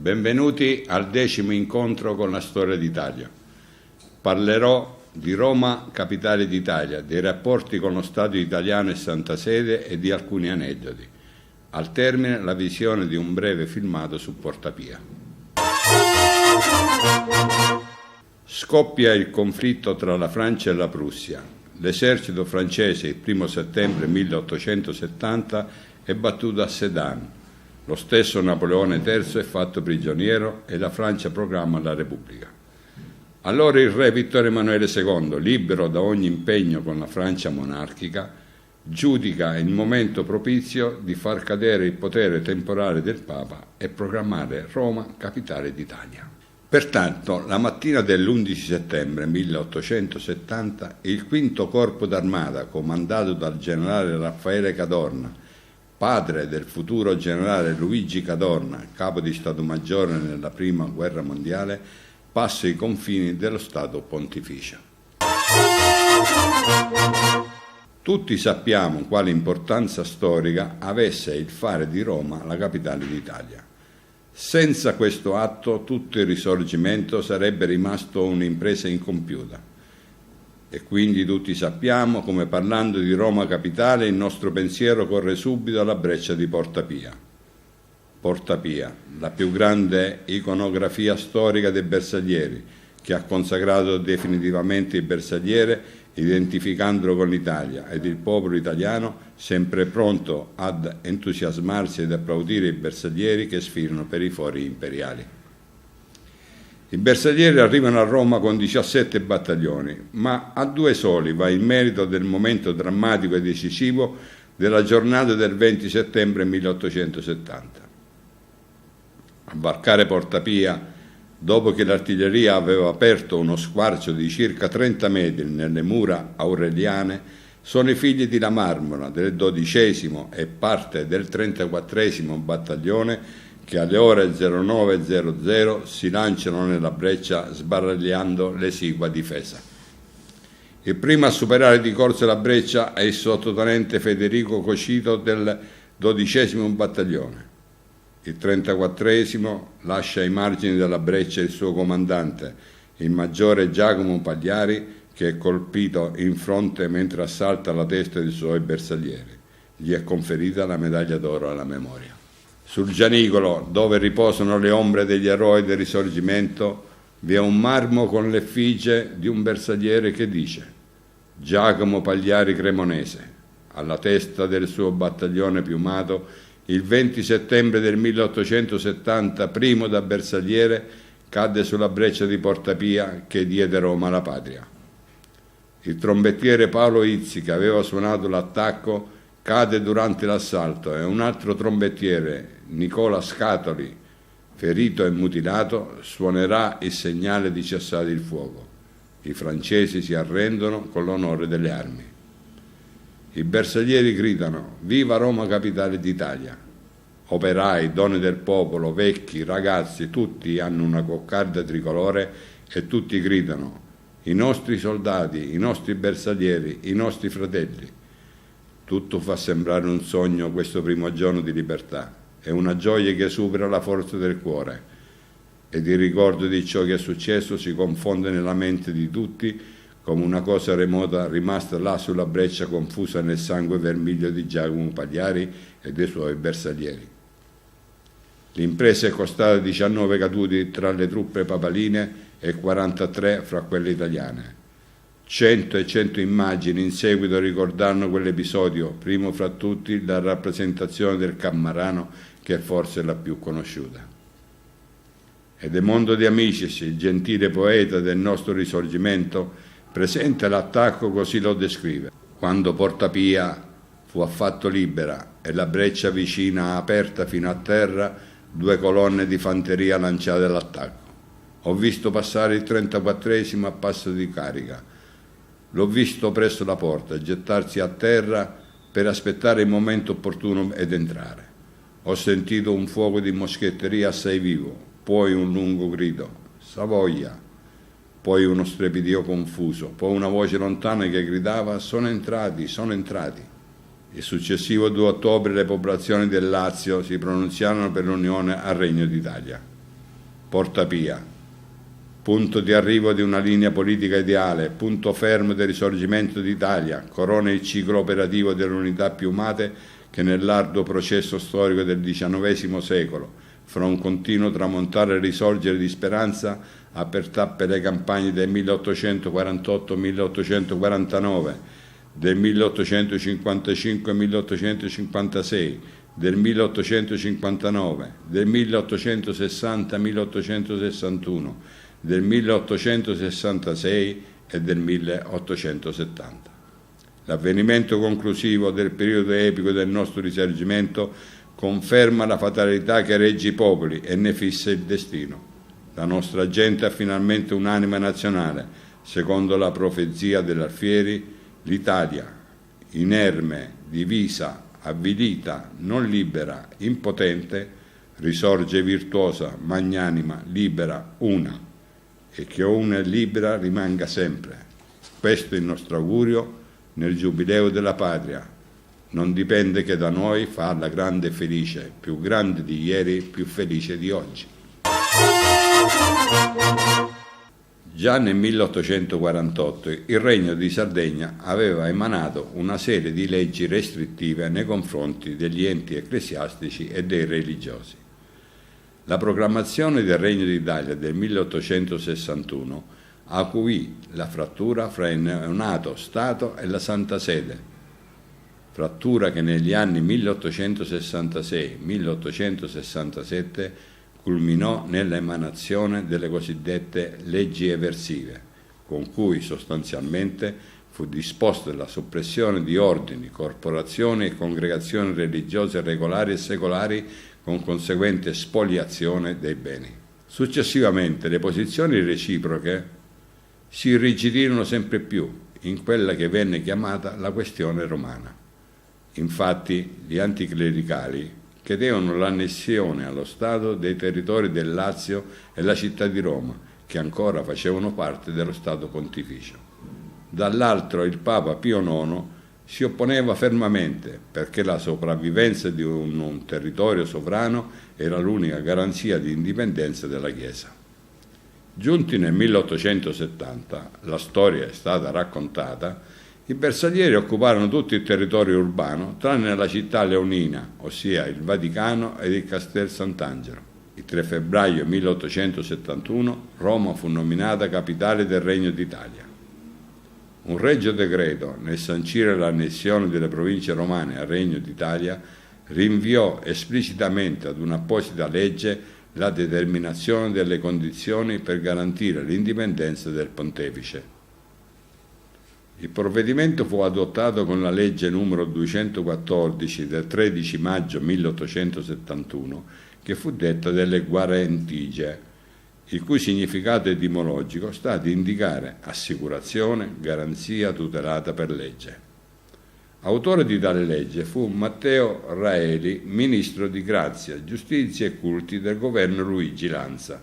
Benvenuti al 10° incontro con la storia d'Italia. Parlerò di Roma, capitale d'Italia, dei rapporti con lo Stato italiano e Santa Sede e di alcuni aneddoti. Al termine la visione di un breve filmato su Porta Pia. Scoppia il conflitto tra la Francia e la Prussia. L'esercito francese il 1 settembre 1870 è battuto a Sedan. Lo stesso Napoleone III è fatto prigioniero e la Francia proclama la Repubblica. Allora il re Vittorio Emanuele II, libero da ogni impegno con la Francia monarchica, giudica il momento propizio di far cadere il potere temporale del Papa e proclamare Roma capitale d'Italia. Pertanto, la mattina dell'11 settembre 1870, il V Corpo d'Armata, comandato dal generale Raffaele Cadorna, padre del futuro generale Luigi Cadorna, capo di Stato Maggiore nella Prima Guerra Mondiale, passa i confini dello Stato Pontificio. Tutti sappiamo quale importanza storica avesse il fare di Roma la capitale d'Italia. Senza questo atto tutto il Risorgimento sarebbe rimasto un'impresa incompiuta. E quindi tutti sappiamo come, parlando di Roma capitale, il nostro pensiero corre subito alla breccia di Porta Pia. Porta Pia, la più grande iconografia storica dei Bersaglieri, che ha consacrato definitivamente il bersagliere, identificandolo con l'Italia ed il popolo italiano, sempre pronto ad entusiasmarsi ed applaudire i bersaglieri che sfilano per i fori imperiali. I bersaglieri arrivano a Roma con 17 battaglioni, ma a 2 soli va il merito del momento drammatico e decisivo della giornata del 20 settembre 1870. A varcare Porta Pia, dopo che l'artiglieria aveva aperto uno squarcio di circa 30 metri nelle mura aureliane, sono i figli di La Marmora del 12° e parte del 34° battaglione che alle ore 09:00 si lanciano nella breccia sbaragliando l'esigua difesa. Il primo a superare di corsa la breccia è il sottotenente Federico Cocito del 12° battaglione. Il 34° lascia ai margini della breccia il suo comandante, il maggiore Giacomo Pagliari, che è colpito in fronte mentre assalta la testa dei suoi bersaglieri. Gli è conferita la medaglia d'oro alla memoria. Sul Gianicolo, dove riposano le ombre degli eroi del Risorgimento, vi è un marmo con l'effigie di un bersagliere che dice: Giacomo Pagliari Cremonese, alla testa del suo battaglione piumato, il 20 settembre del 1870, primo da bersagliere, cadde sulla breccia di Porta Pia che diede Roma alla patria. Il trombettiere Paolo Izzi, che aveva suonato l'attacco, cade durante l'assalto e un altro trombettiere, Nicola Scatoli, ferito e mutilato, suonerà il segnale di cessare il fuoco. I francesi si arrendono con l'onore delle armi. I bersaglieri gridano: Viva Roma capitale d'Italia! Operai, donne del popolo, vecchi, ragazzi, tutti hanno una coccarda tricolore e tutti gridano: i nostri soldati, i nostri bersaglieri, i nostri fratelli. Tutto fa sembrare un sogno questo primo giorno di libertà. È una gioia che supera la forza del cuore ed il ricordo di ciò che è successo si confonde nella mente di tutti come una cosa remota rimasta là sulla breccia confusa nel sangue vermiglio di Giacomo Pagliari e dei suoi bersaglieri. L'impresa è costata 19 caduti tra le truppe papaline e 43 fra quelle italiane. 100 e 100 immagini in seguito ricordarono quell'episodio, primo fra tutti la rappresentazione del Cammarano, che è forse la più conosciuta. Edemondo De Amicis, il gentile poeta del nostro Risorgimento, presente l'attacco così lo descrive: quando Porta Pia fu affatto libera e la breccia vicina aperta fino a terra, 2 colonne di fanteria lanciate all'attacco. Ho visto passare il 34° a passo di carica. L'ho visto presso la porta gettarsi a terra per aspettare il momento opportuno ed entrare. Ho sentito un fuoco di moschetteria assai vivo, poi un lungo grido: Savoia! Poi uno strepidio confuso, poi una voce lontana che gridava: sono entrati, sono entrati. Il successivo 2 ottobre le popolazioni del Lazio si pronunziarono per l'unione al Regno d'Italia. Porta Pia, punto di arrivo di una linea politica ideale, punto fermo del risorgimento d'Italia, corona il ciclo operativo delle unità piumate che nell'arduo processo storico del XIX secolo, fra un continuo tramontare e risorgere di speranza, ha per tappe le campagne del 1848-1849, del 1855-1856, del 1859, del 1860-1861, del 1866 e del 1870. L'avvenimento conclusivo del periodo epico del nostro risorgimento conferma la fatalità che regge i popoli e ne fissa il destino. La nostra gente ha finalmente un'anima nazionale, secondo la profezia dell'Alfieri, l'Italia, inerme, divisa, avvilita, non libera, impotente, risorge virtuosa, magnanima, libera, una, e che una è libera rimanga sempre. Questo è il nostro augurio nel Giubileo della Patria. Non dipende che da noi farla grande e felice, più grande di ieri, più felice di oggi. Già nel 1848 il Regno di Sardegna aveva emanato una serie di leggi restrittive nei confronti degli enti ecclesiastici e dei religiosi. La proclamazione del Regno d'Italia del 1861 acuì la frattura fra il neonato Stato e la Santa Sede, frattura che negli anni 1866-1867 culminò nell'emanazione delle cosiddette leggi eversive, con cui sostanzialmente fu disposta la soppressione di ordini, corporazioni e congregazioni religiose regolari e secolari con conseguente spoliazione dei beni. Successivamente le posizioni reciproche si irrigidirono sempre più in quella che venne chiamata la questione romana. Infatti gli anticlericali chiedevano l'annessione allo Stato dei territori del Lazio e la città di Roma, che ancora facevano parte dello Stato pontificio. Dall'altro il Papa Pio IX si opponeva fermamente perché la sopravvivenza di un territorio sovrano era l'unica garanzia di indipendenza della Chiesa. Giunti nel 1870, la storia è stata raccontata, i bersaglieri occuparono tutto il territorio urbano, tranne la città leonina, ossia il Vaticano ed il Castel Sant'Angelo. Il 3 febbraio 1871 Roma fu nominata capitale del Regno d'Italia. Un regio decreto, nel sancire l'annessione delle province romane al Regno d'Italia, rinviò esplicitamente ad un'apposita legge la determinazione delle condizioni per garantire l'indipendenza del pontefice. Il provvedimento fu adottato con la legge numero 214 del 13 maggio 1871, che fu detta delle guarentigie, il cui significato etimologico sta ad indicare assicurazione, garanzia tutelata per legge. Autore di tale legge fu Matteo Raeli, ministro di Grazia, Giustizia e Culti del governo Luigi Lanza.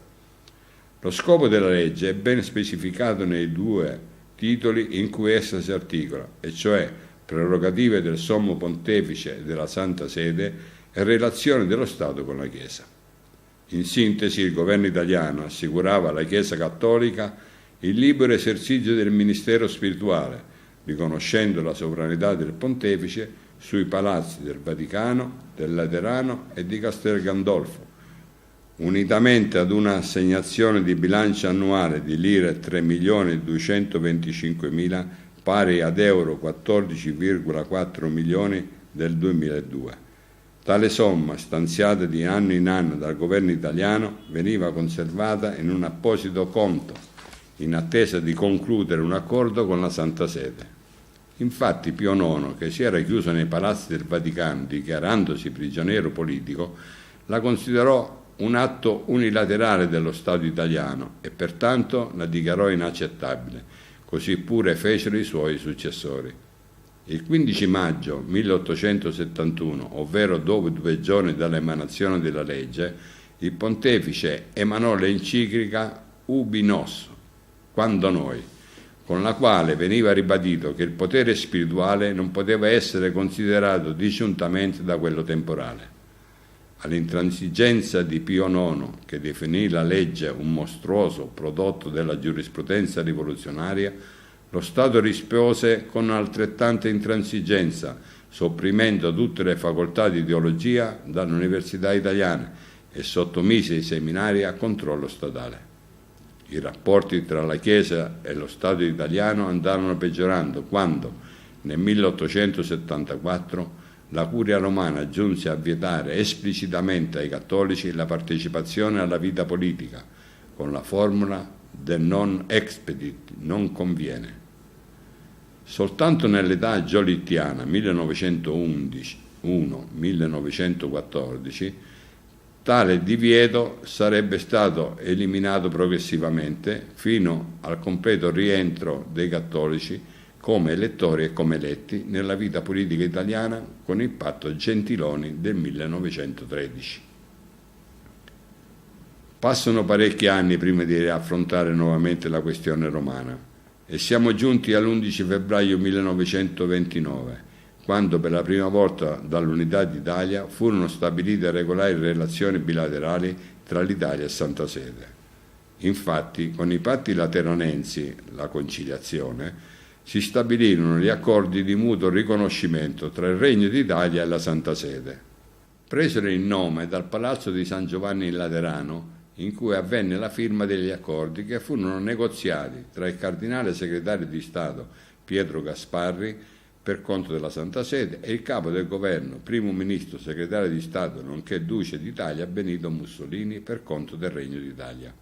Lo scopo della legge è ben specificato nei due titoli in cui essa si articola, e cioè prerogative del Sommo Pontefice e della Santa Sede e relazione dello Stato con la Chiesa. In sintesi, il governo italiano assicurava alla Chiesa cattolica il libero esercizio del ministero spirituale, riconoscendo la sovranità del Pontefice sui palazzi del Vaticano, del Laterano e di Castel Gandolfo, unitamente ad una assegnazione di bilancio annuale di lire 3.225.000 pari ad euro 14,4 milioni del 2002. Tale somma, stanziata di anno in anno dal governo italiano, veniva conservata in un apposito conto, in attesa di concludere un accordo con la Santa Sede. Infatti Pio IX, che si era chiuso nei palazzi del Vaticano dichiarandosi prigioniero politico, la considerò un atto unilaterale dello Stato italiano e pertanto la dichiarò inaccettabile, così pure fecero i suoi successori. Il 15 maggio 1871, ovvero dopo 2 giorni dall'emanazione della legge, il Pontefice emanò l'enciclica Ubi Nos, quando noi, con la quale veniva ribadito che il potere spirituale non poteva essere considerato disgiuntamente da quello temporale. all'intransigenza di Pio IX, che definì la legge un mostruoso prodotto della giurisprudenza rivoluzionaria, lo Stato rispose con altrettanta intransigenza, sopprimendo tutte le facoltà di teologia dalle università italiane e sottomise i seminari a controllo statale. I rapporti tra la Chiesa e lo Stato italiano andarono peggiorando quando, nel 1874, la Curia romana giunse a vietare esplicitamente ai cattolici la partecipazione alla vita politica, con la formula del non expedit, non conviene. Soltanto nell'età giolittiana 1911-1914 tale divieto sarebbe stato eliminato progressivamente fino al completo rientro dei cattolici come elettori e come eletti nella vita politica italiana con il patto Gentiloni del 1913. Passano parecchi anni prima di affrontare nuovamente la questione romana e siamo giunti all'11 febbraio 1929, quando per la prima volta dall'Unità d'Italia furono stabilite regolari relazioni bilaterali tra l'Italia e Santa Sede. Infatti, con i patti lateranensi, la conciliazione, si stabilirono gli accordi di mutuo riconoscimento tra il Regno d'Italia e la Santa Sede. Presero il nome dal Palazzo di San Giovanni in Laterano, in cui avvenne la firma degli accordi che furono negoziati tra il cardinale segretario di Stato Pietro Gasparri per conto della Santa Sede e il capo del governo, primo ministro segretario di Stato nonché duce d'Italia Benito Mussolini per conto del Regno d'Italia.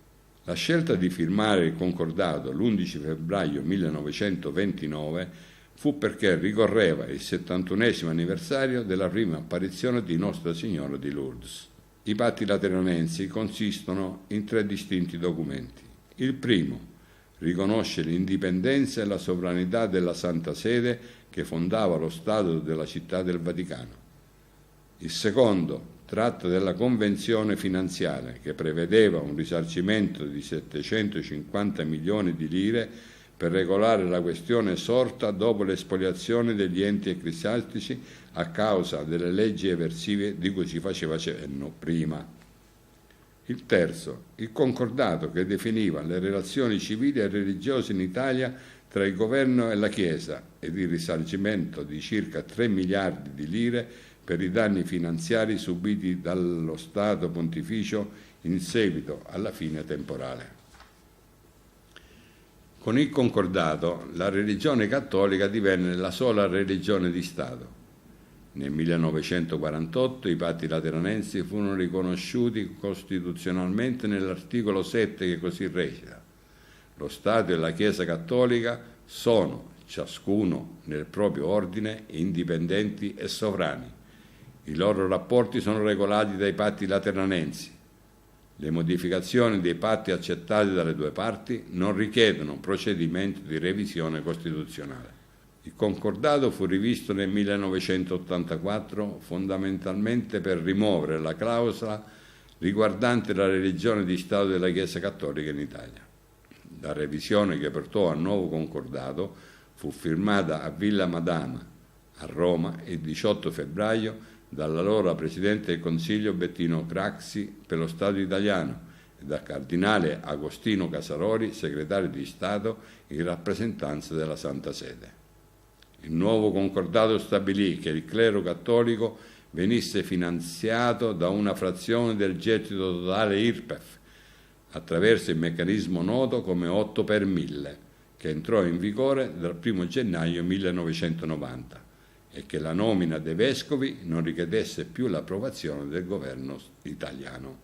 La scelta di firmare il concordato l'11 febbraio 1929 fu perché ricorreva il 71esimo anniversario della prima apparizione di Nostra Signora di Lourdes. I patti lateranensi consistono in 3 distinti documenti. Il primo riconosce l'indipendenza e la sovranità della Santa Sede che fondava lo Stato della Città del Vaticano. Il secondo tratta della convenzione finanziaria che prevedeva un risarcimento di 750 milioni di lire per regolare la questione sorta dopo l'espoliazione degli enti ecclesiastici a causa delle leggi eversive di cui si faceva cenno prima. Il terzo, il concordato che definiva le relazioni civili e religiose in Italia tra il governo e la Chiesa ed il risarcimento di circa 3 miliardi di lire per i danni finanziari subiti dallo Stato Pontificio in seguito alla fine temporale. Con il concordato, la religione cattolica divenne la sola religione di Stato. Nel 1948 i patti lateranensi furono riconosciuti costituzionalmente nell'articolo 7 che così recita: lo Stato e la Chiesa cattolica sono, ciascuno nel proprio ordine, indipendenti e sovrani. I loro rapporti sono regolati dai patti lateranensi. Le modificazioni dei patti accettati dalle 2 parti non richiedono procedimento di revisione costituzionale. Il concordato fu rivisto nel 1984 fondamentalmente per rimuovere la clausola riguardante la religione di Stato della Chiesa Cattolica in Italia. La revisione che portò al nuovo concordato fu firmata a Villa Madama, a Roma, il 18 febbraio dall'allora Presidente del Consiglio Bettino Craxi per lo Stato italiano e dal Cardinale Agostino Casaroli, Segretario di Stato in rappresentanza della Santa Sede. Il nuovo concordato stabilì che il clero cattolico venisse finanziato da una frazione del gettito totale IRPEF attraverso il meccanismo noto come 8 per 1000, che entrò in vigore dal 1 gennaio 1990. E che la nomina dei vescovi non richiedesse più l'approvazione del governo italiano.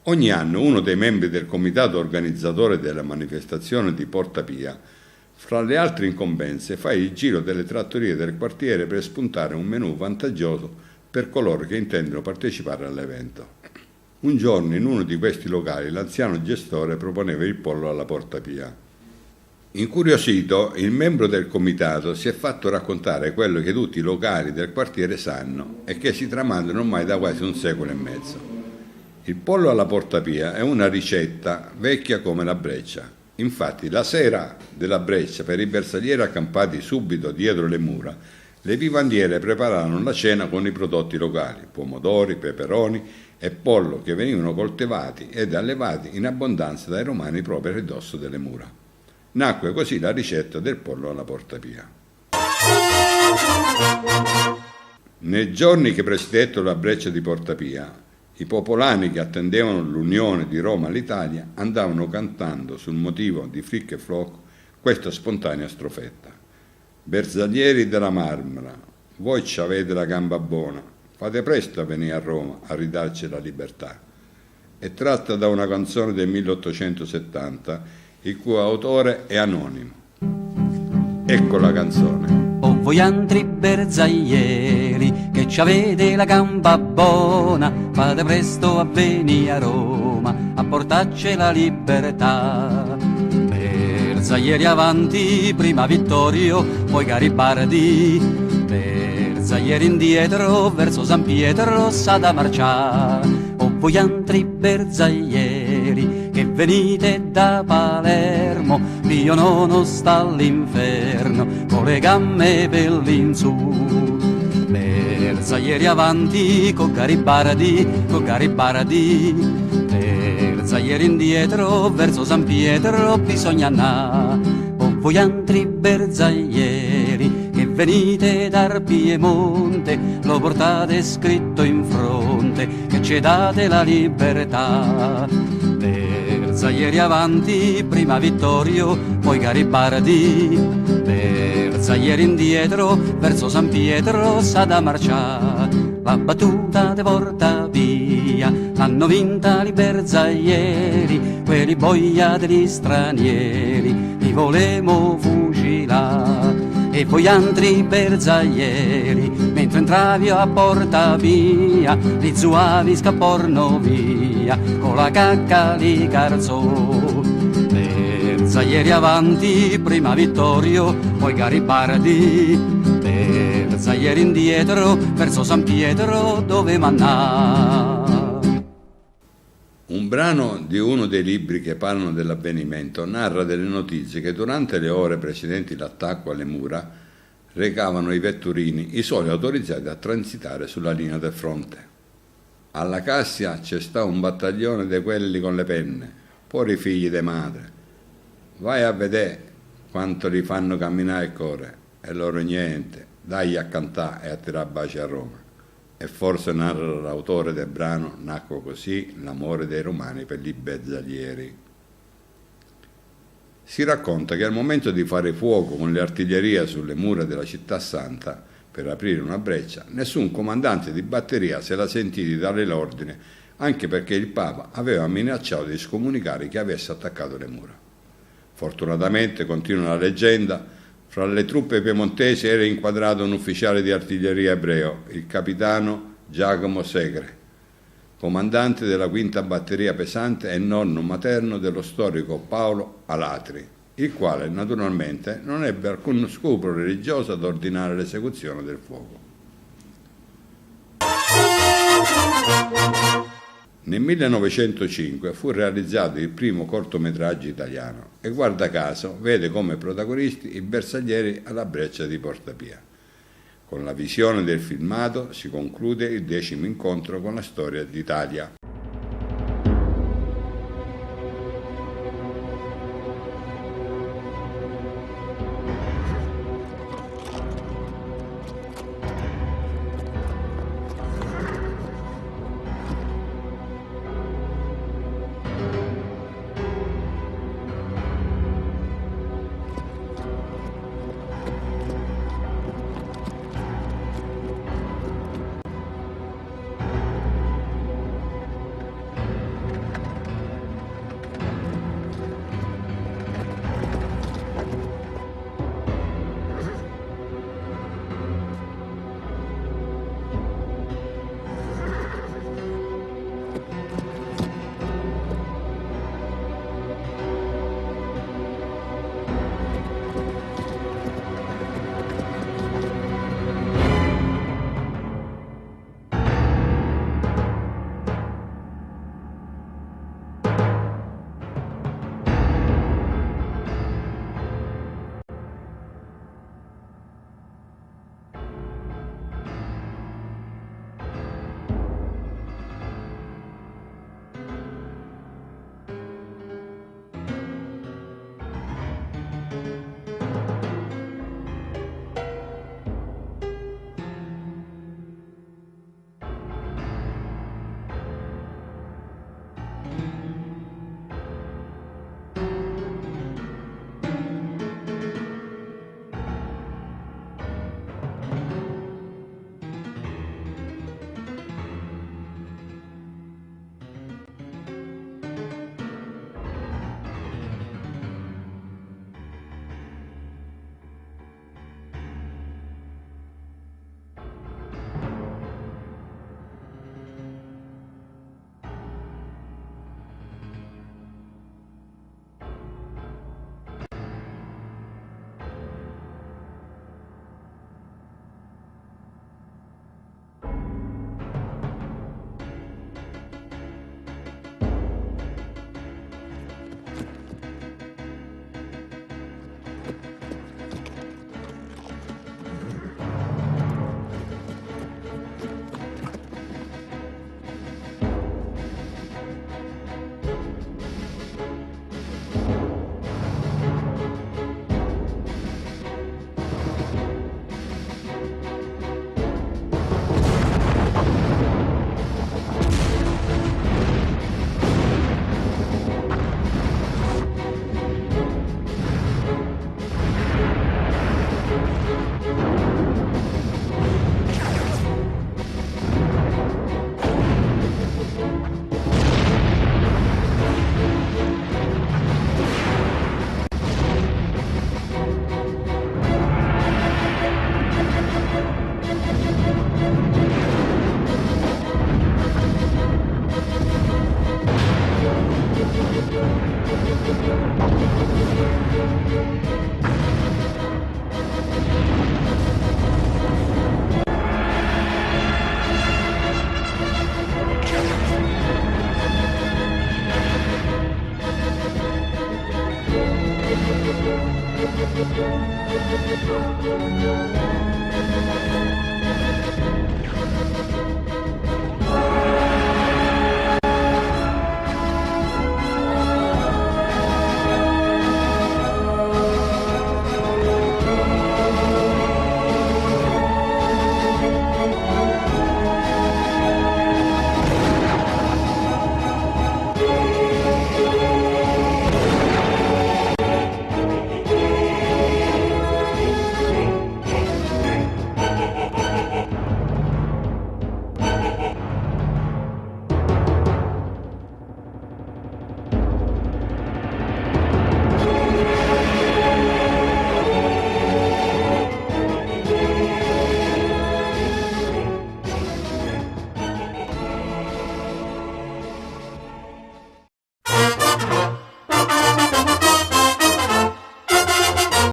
Ogni anno uno dei membri del comitato organizzatore della manifestazione di Porta Pia, fra le altre incombenze, fa il giro delle trattorie del quartiere per spuntare un menù vantaggioso per coloro che intendono partecipare all'evento. Un giorno in uno di questi locali l'anziano gestore proponeva il pollo alla Porta Pia. Incuriosito, il membro del comitato si è fatto raccontare quello che tutti i locali del quartiere sanno e che si tramandano ormai da quasi un secolo e mezzo. Il pollo alla Porta Pia è una ricetta vecchia come la breccia. Infatti, la sera della breccia, per i bersaglieri accampati subito dietro le mura, Le vivandiere prepararono la cena con i prodotti locali, pomodori, peperoni e pollo che venivano coltivati ed allevati in abbondanza dai romani proprio a ridosso delle mura. Nacque così la ricetta del pollo alla Portapia. Nei giorni che presiedettero la breccia di Portapia, i popolani che attendevano l'unione di Roma all'Italia andavano cantando sul motivo di Flic e Floc questa spontanea strofetta. Bersaglieri della Marmora, voi ci avete la gamba buona, fate presto a venire a Roma a ridarci la libertà. È tratta da una canzone del 1870, il cui autore è anonimo. Ecco la canzone. O voi altri bersaglieri che ci avete la gamba buona, fate presto a venire a Roma a portarci la libertà. Bersaglieri avanti, prima Vittorio, poi Garibaldi. Bersaglieri indietro, verso San Pietro s'ha da marciare. O voi altri bersaglieri che venite da Palermo, Pio nono sta all'inferno con le gambe per l'insù. Bersaglieri avanti con Garibaldi, bersaglieri indietro verso San Pietro bisogna andare. O voi altri bersaglieri che venite dal Piemonte, lo portate scritto in fronte che ci date la libertà. Bersaglieri avanti, prima Vittorio, poi Garibaldi. Bersaglieri indietro, verso San Pietro s'ha da marciare. La battuta de Portapia l'hanno vinta i bersaglieri, quelli boia degli stranieri, li volemo fucilare. E voi altri bersaglieri, mentre entravi a Portapia, gli zuavi scapporno via con la cacca li carzò. Bersaglieri avanti, prima Vittorio, poi Garibaldi. Bersaglieri indietro, verso San Pietro dove mannà. Un brano di uno dei libri che parlano dell'avvenimento narra delle notizie che durante le ore precedenti l'attacco alle mura recavano i vetturini, i soli autorizzati a transitare sulla linea del fronte. Alla Cassia c'è sta un battaglione di quelli con le penne, poi i figli de madre. Vai a vedere quanto li fanno camminare il cuore, e loro niente, dai a cantare e a tirare baci a Roma. E forse, narra l'autore del brano, nacque così l'amore dei romani per gli bersaglieri. Si racconta che al momento di fare fuoco con le artiglierie sulle mura della città santa per aprire una breccia, nessun comandante di batteria se la sentì di dare l'ordine, anche perché il Papa aveva minacciato di scomunicare chi avesse attaccato le mura. Fortunatamente, continua la leggenda, fra le truppe piemontesi era inquadrato un ufficiale di artiglieria ebreo, il capitano Giacomo Segre, comandante della quinta batteria pesante e nonno materno dello storico Paolo Alatri, il quale naturalmente non ebbe alcun scrupolo religioso ad ordinare l'esecuzione del fuoco. Nel 1905 fu realizzato il primo cortometraggio italiano e guarda caso vede come protagonisti i bersaglieri alla breccia di Portapia. Con la visione del filmato si conclude il 10° incontro con la storia d'Italia.